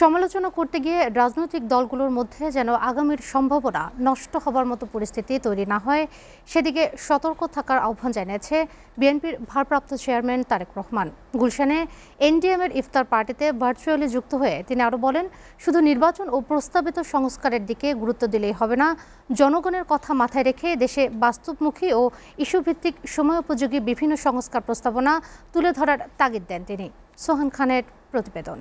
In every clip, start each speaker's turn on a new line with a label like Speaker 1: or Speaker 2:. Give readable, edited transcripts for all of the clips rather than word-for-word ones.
Speaker 1: সমালোচনা করতে গিয়ে রাজনৈতিক দলগুলোর মধ্যে যেন আগামীর সম্ভাবনা নষ্ট হবার মতো পরিস্থিতি তৈরি না হয় সেদিকে সতর্ক থাকার আহ্বান জানিয়েছে বিএনপির ভারপ্রাপ্ত চেয়ারম্যান তারেক রহমান। গুলশানে এনডিএমের ইফতার পার্টিতে ভার্চুয়ালি যুক্ত হয়ে তিনি আরও বলেন, শুধু নির্বাচন ও প্রস্তাবিত সংস্কারের দিকে গুরুত্ব দিলেই হবে না, জনগণের কথা মাথায় রেখে দেশে বাস্তবমুখী ও ইস্যুভিত্তিক সময়োপযোগী বিভিন্ন সংস্কার প্রস্তাবনা তুলে ধরার তাগিদ দেন তিনি। সোহান খানের প্রতিবেদন।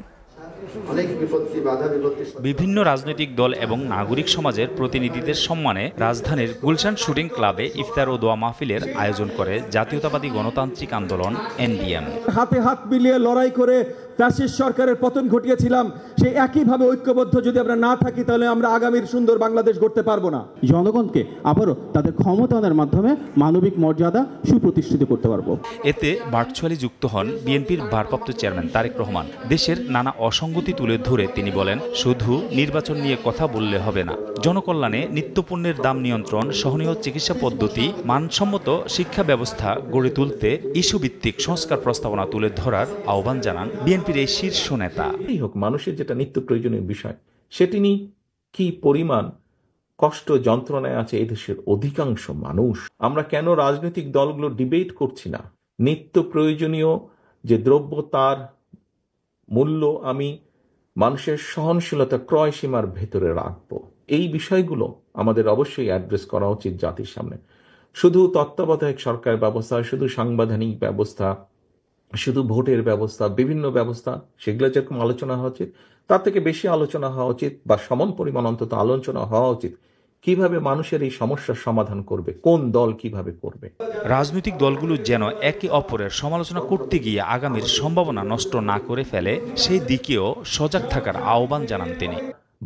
Speaker 2: বিভিন্ন রাজনৈতিক দল এবং নাগরিক সমাজের প্রতিনিধিদের সম্মানে রাজধানীর গুলশান শুটিং ক্লাবে ইফতার ও দোয়া মাহফিলের আয়োজন করে জাতীয়তাবাদী গণতান্ত্রিক আন্দোলন এনডিএম।
Speaker 3: হাতে হাত মিলিয়ে লড়াই করে ফ্যাসিস্ট সরকারের পতন ঘটিয়েছিলাম, সেই একইভাবে ঐক্যবদ্ধ যদি আমরা না থাকি তাহলে আমরা আগামীর সুন্দর বাংলাদেশ গড়তে পারবো না।
Speaker 4: জনগণকে আবারও তাদের ক্ষমতায়নের মাধ্যমে মানবিক মর্যাদা সুপ্রতিষ্ঠিত করতে পারবো।
Speaker 2: এতে ভার্চুয়ালি যুক্ত হন বিএনপির ভারপ্রাপ্ত চেয়ারম্যান তারেক রহমান। দেশের নানা অসঙ্গতি তুলে ধরে তিনি বলেন, শুধু নির্বাচন নিয়ে কথা বললে হবে না, জনকল্যাণে নিত্যপণ্যের দাম নিয়ন্ত্রণ, সহনীয় চিকিৎসা পদ্ধতি, মানসম্মত শিক্ষা ব্যবস্থা গড়ে তুলতে ইস্যুভিত্তিক সংস্কার প্রস্তাবনা তুলে ধরার আহ্বান জানান বিএনপির এই শীর্ষ নেতা।
Speaker 5: মানুষের যেটা নিত্য প্রয়োজনীয় বিষয় সেটি নিয়ে কি পরিমাণ কষ্ট যন্ত্রণায় আছে এদেশের অধিকাংশ মানুষ। আমরা কেন রাজনৈতিক দলগুলো ডিবেট করছি না? নিত্য প্রয়োজনীয় যে দ্রব্য তার মূল্য আমি মানুষের সহনশীলতা ক্রয় সীমার ভেতরে রাখবো, এই বিষয়গুলো আমাদের অবশ্যই অ্যাড্রেস করা উচিত জাতির সামনে। শুধু তত্ত্বাবধায়ক সরকার ব্যবস্থা, শুধু সাংবিধানিক ব্যবস্থা, শুধু ভোটের ব্যবস্থা, বিভিন্ন ব্যবস্থা, সেগুলো যেরকম আলোচনা হওয়া উচিত তার থেকে বেশি আলোচনা হওয়া উচিত, বা সমান পরিমাণ অন্তত আলোচনা হওয়া উচিত কিভাবে মানুষের এই সমস্যার সমাধান করবে, কোন দল কিভাবে করবে।
Speaker 2: রাজনৈতিক দলগুলো যেন একে অপরের সমালোচনা করতে গিয়ে আগামীর সম্ভাবনা নষ্ট না করে ফেলে, সেই দিকেও সজাগ থাকার আহ্বান জানান তিনি।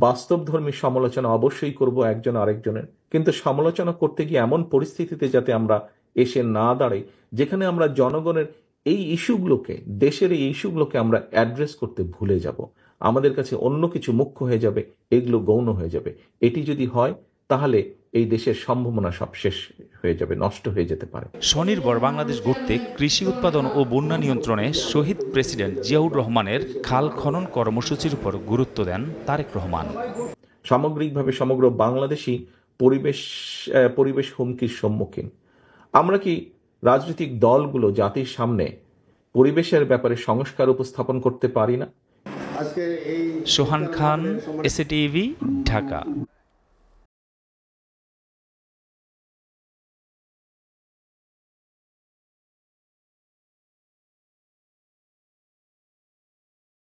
Speaker 5: বাস্তবধর্মী সমালোচনা অবশ্যই করব একজন আরেকজনের, কিন্তু সমালোচনা করতে গিয়ে এমন পরিস্থিতিতে যাতে আমরা এসে না দাঁড়াই যেখানে আমরা জনগণের এই ইস্যুগুলোকে, দেশের এই ইস্যুগুলোকে আমরা অ্যাড্রেস করতে ভুলে যাব, আমাদের কাছে অন্য কিছু মুখ্য হয়ে যাবে, এগুলো গৌণ হয়ে যাবে। এটি যদি হয় তাহলে এই দেশের সম্ভাবনা সব শেষ হয়ে যাবে, নষ্ট হয়ে যেতে পারে।
Speaker 2: স্বনির্ভর বাংলাদেশ গড়তে কৃষি উৎপাদন ও বন্যা নিয়ন্ত্রণে শহীদ প্রেসিডেন্ট জিয়াউর রহমানের খাল খনন কর্মসূচির উপর গুরুত্ব দেন তারেক রহমান।
Speaker 5: সামগ্রিকভাবে সমগ্র বাংলাদেশই পরিবেশ হুমকির সম্মুখীন। আমরা কি রাজনৈতিক দলগুলো জাতির সামনে পরিবেশের ব্যাপারে সংস্কার উপস্থাপন করতে পারি না?
Speaker 2: সোহান খান, এসএটিভি, ঢাকা।